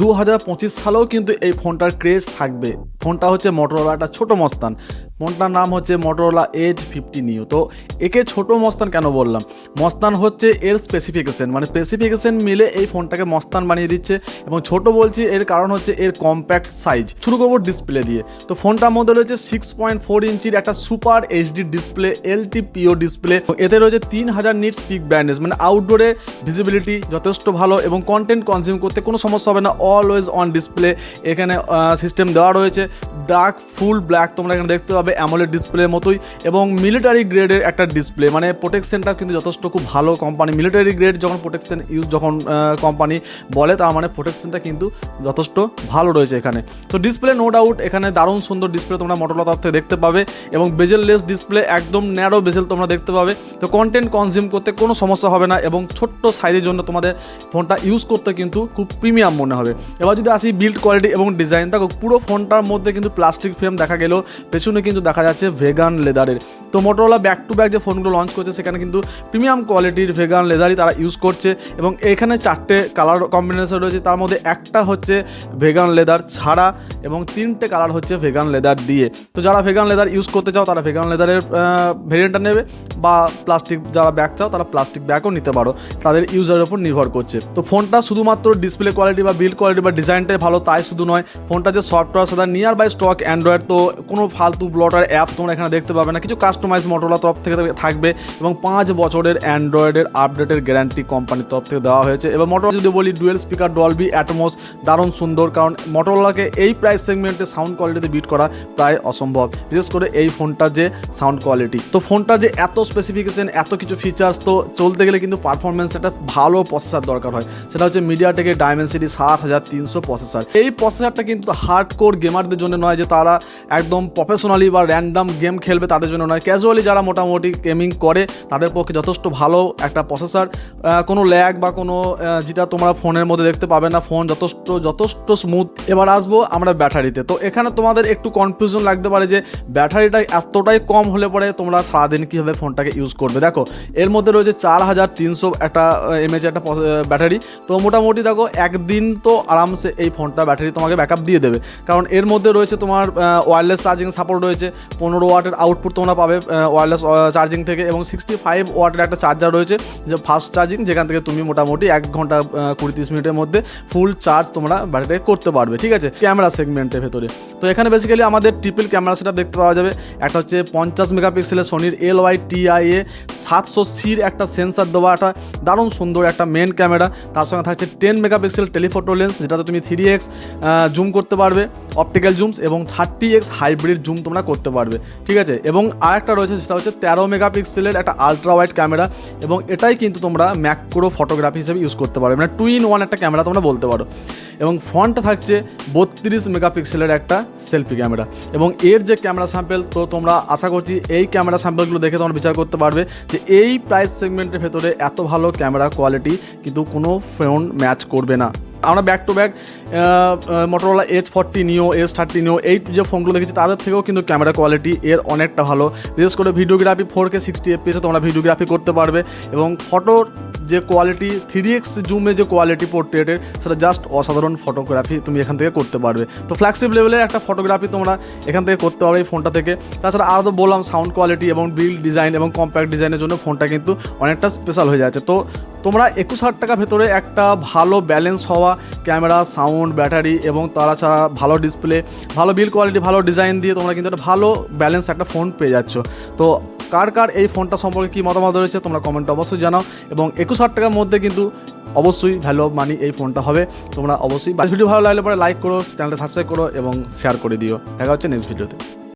2025 সালেও কিন্তু এই ফোনটার ক্রেজ থাকবে। ফোনটা হচ্ছে মটোরোলা, একটা ছোটো মস্তান। ফোনটার নাম হচ্ছে মটোরোলা এজ 50 নিউ। তো একে ছোটো মস্তান কেন বললাম? মস্তান হচ্ছে এর স্পেসিফিকেশন, মানে স্পেসিফিকেশন মিলে এই ফোনটাকে মস্তান বানিয়ে দিচ্ছে। এবং ছোট বলছি এর কারণ হচ্ছে এর কম্প্যাক্ট সাইজ। শুরু করবো ডিসপ্লে দিয়ে। তো ফোনটার মধ্যে রয়েছে 6.4 ইঞ্চির একটা super HD display, LTPO display. এতে রয়েছে 3000 নিটস পিক ব্রাইটনেস, মানে আউটডোরে ভিজিবিলিটি যথেষ্ট ভালো এবং কন্টেন্ট কনজিউম করতে কোনো সমস্যা হবে না। অলওয়েজ অন ডিসপ্লে এখানে সিস্টেম দেওয়া রয়েছে। ডার্ক ফুল ব্ল্যাক তোমরা এখানে দেখতে পাবে, অ্যামোলেড ডিসপ্লের মতোই। এবং মিলিটারি গ্রেডের একটা ডিসপ্লে, মানে প্রোটেকশনটা কিন্তু যথেষ্ট খুব ভালো কোম্পানি। মিলিটারি গ্রেড যখন প্রোটেকশন ইউজ যখন কোম্পানি বলে, তার মানে প্রোটেকশনটা কিন্তু যথেষ্ট ভালো রয়েছে এখানে। তো ডিসপ্লে নো ডাউট এখানে দারুণ সুন্দর ডিসপ্লে তোমরা মটোরোলা তরফ থেকে দেখতে পাবে। এবং বেজেললেস ডিসপ্লে, একদম ন্যারো বেজেল তোমরা দেখতে পাবে। তো কন্টেন্ট কনজিউম করতে কোনো সমস্যা হবে না এবং ছোট্ট সাইজের জন্য তোমাদের ফোনটা ইউজ করতে কিন্তু খুব প্রিমিয়াম মনে হবে। এবার যদি আসি বিল্ড কোয়ালিটি এবং ডিজাইন, দেখো পুরো ফোনটার মধ্যে কিন্তু প্লাস্টিক ফ্রেম দেখা গেলেও পেছনে কিন্তু দেখা যাচ্ছে ভেগান লেদারের। তো মটোরোলা ব্যাক টু ব্যাক যে ফোনগুলো লঞ্চ করছে সেখানে কিন্তু প্রিমিয়াম কোয়ালিটির ভেগান লেদারই তারা ইউজ করছে। এবং এখানে 4টে কালার কম্বিনেশন রয়েছে, তার মধ্যে একটা হচ্ছে ভেগান লেদার ছাড়া এবং 3টে কালার হচ্ছে ভেগান লেদার দিয়ে। তো যারা ভেগান লেদার ইউজ করতে চাও তারা ভেগান লেদারের ভেরিয়েন্টটা নেবে, বা প্লাস্টিক যারা ব্যাগ চাও তারা প্লাস্টিক ব্যাগও নিতে পারো, তাদের ইউজারের উপর নির্ভর করছে। তো ফোনটা শুধুমাত্র ডিসপ্লে কোয়ালিটি বা বিল্ড কোয়ালিটি বা ডিজাইনটাই ভালো তাই শুধু নয়, ফোনটা যে সফটওয়্যার সেটা নিয়ার বাই স্টক অ্যান্ড্রয়েড। তো কোনো ফালতু ব্লটার অ্যাপ তোমরা এখানে দেখতে পাবে না, কিছু কাস্টমাইজ মটোরোলা তরফ থেকে থাকবে এবং 5 বছরের অ্যান্ড্রয়েডের আপডেটের গ্যারান্টি কোম্পানির তরফ থেকে দেওয়া হয়েছে। এবং মটোরোলা যদি বলি ডুয়েল স্পিকার ডলবি অ্যাটমস, দারুণ সুন্দর, কারণ মটোরোলাকে এই প্রাইস সেগমেন্টে সাউন্ড কোয়ালিটিতে বিট করা প্রায় অসম্ভব, বিশেষ করে এই ফোনটার যে সাউন্ড কোয়ালিটি। তো ফোনটার যে এত স্পেসিফিকেশন, এত কিছু ফিচার্স, তো চলতে গেলে কিন্তু পারফরমেন্স একটা ভালো প্রসেসর দরকার হয়। সেটা হচ্ছে মিডিয়াটেকের ডায়মেনসিটি 7300 প্রসেসর। এই প্রসেসরটা কিন্তু হার্ড কোর গেমারদের জন্য নয়, যে তারা একদম প্রফেশনালি বা র্যান্ডাম গেম খেলবে তাদের জন্য নয়, ক্যাজুয়ালি যারা মোটামুটি গেমিং করে তাদের পক্ষে যথেষ্ট ভালো একটা প্রসেসর। কোনো ল্যাগ বা কোনো যেটা তোমরা ফোনের মধ্যে দেখতে পাবে না, ফোন যথেষ্ট স্মুথ। এবার আসবো আমরা ব্যাটারিতে। তো এখানে তোমাদের একটু কনফিউশন লাগতে পারে যে ব্যাটারিটা এতটাই কম হলে পরে তোমরা সারাদিন কীভাবে ফোনটাকে ইউজ করবে। দেখো এর মধ্যে রয়েছে 4300 একটা এমএএচ একটা ব্যাটারি। তো মোটামুটি দেখো একদিন তো আরামসে এই ফোনটা ব্যাটারি তোমাকে ব্যাকআপ দিয়ে দেবে, কারণ এর মধ্যে রয়েছে তোমার ওয়্যারলেস চার্জিং সাপোর্ট রয়েছে। 15 ওয়াটের আউটপুট তোমরা পাবে ওয়্যারলেস চার্জিং থেকে, এবং 65 ওয়াটের একটা চার্জার রয়েছে যে ফাস্ট চার্জিং, যেখান থেকে তুমি মোটামুটি 1 ঘন্টা 20-30 মিনিটের মধ্যে ফুল চার্জ তোমরা ব্যাটারিটাকে করতে পারবে। ঠিক আছে, ক্যামেরা সেগমেন্টের ভেতরে তো এখানে বেসিক্যালি আমাদের ট্রিপল ক্যামেরা সেটআপ দেখতে পাওয়া যাবে। একটা হচ্ছে 50 মেগাপিক্সেলের সোনির LY-TIA 700Cর একটা সেন্সার দেওয়া, একটা দারুণ সুন্দর একটা মেন ক্যামেরা। তার সঙ্গে থাকছে 10 মেগাপিক্সেল টেলিফোটো লেন্স, যেটাতে তুমি 3x জুম করতে পারবে, অপটিক্যাল জুমস, এবং 30x হাইব্রিড জুম তোমরা করতে পারবে। ঠিক আছে, এবং আরেকটা রয়েছে সেটা হচ্ছে 13 মেগাপিক্সেলের একটা আলট্রা ওয়াইড ক্যামেরা, এবং এটাই কিন্তু তোমরা ম্যাক্রো ফটোগ্রাফি হিসেবে ইউজ করতে পারবে, মানে 2-in-1 একটা ক্যামেরা তোমরা বলতে পারো। এবং ফ্রন্টে থাকছে 32 মেগাপিক্সেলের একটা সেলফি ক্যামেরা। এবং এর যে ক্যামেরা স্যাম্পেল, তো তোমরা আশা করছি এই ক্যামেরা স্যাম্পেলগুলো দেখে তোমরা বিচার করতে পারবে যে এই প্রাইস সেগমেন্টের ভেতরে এত ভালো ক্যামেরা কোয়ালিটি কিন্তু কোনো ফোন ম্যাচ করবে না। আমরা back to back Motorola H40 নিও, S30 নিও, এই যে ফোনগুলো দেখেছি তাদের থেকেও কিন্তু ক্যামেরা কোয়ালিটি এর অনেকটা ভালো। বিশেষ করে ভিডিওগ্রাফি 4K 60 FPS তোমরা ভিডিওগ্রাফি করতে পারবে, এবং ফটোর যে কোয়ালিটি 3x জুমে যে কোয়ালিটি পোর্ট্রেটের, সেটা জাস্ট অসাধারণ ফটোগ্রাফি তুমি এখান থেকে করতে পারবে। তো ফ্ল্যাগশিপ লেভেলের একটা ফটোগ্রাফি তোমরা এখান থেকে করতে পারবে এই ফোনটা থেকে। তাছাড়া আরও তো বললাম সাউন্ড কোয়ালিটি এবং বিল্ড ডিজাইন এবং কম্প্যাক্ট ডিজাইনের জন্য ফোনটা কিন্তু অনেকটা স্পেশাল হয়ে যাচ্ছে। তো তোমরা 21,000 টাকা ভেতরে একটা ভালো ব্যালেন্স হওয়া ক্যামেরা, সাউন্ড, ব্যাটারি এবং তাছাড়া ভালো ডিসপ্লে, ভালো বিল্ড কোয়ালিটি, ভালো ডিজাইন দিয়ে তোমরা কিন্তু একটা ভালো ব্যালেন্স একটা ফোন পেয়ে যাচ্ছ। তো কার এই ফোনটা সম্পর্কে কী মতামত রয়েছে তোমরা কমেন্টে অবশ্যই জানাও। এবং 21,000 টাকার মধ্যে কিন্তু অবশ্যই ভ্যালু অফ মানি এই ফোনটা হবে। তোমরা অবশ্যই ভিডিও ভালো লাগলে পরে লাইক করো, চ্যানেলটা সাবস্ক্রাইব করো এবং শেয়ার করে দিও। দেখা হচ্ছে নেক্সট ভিডিওতে।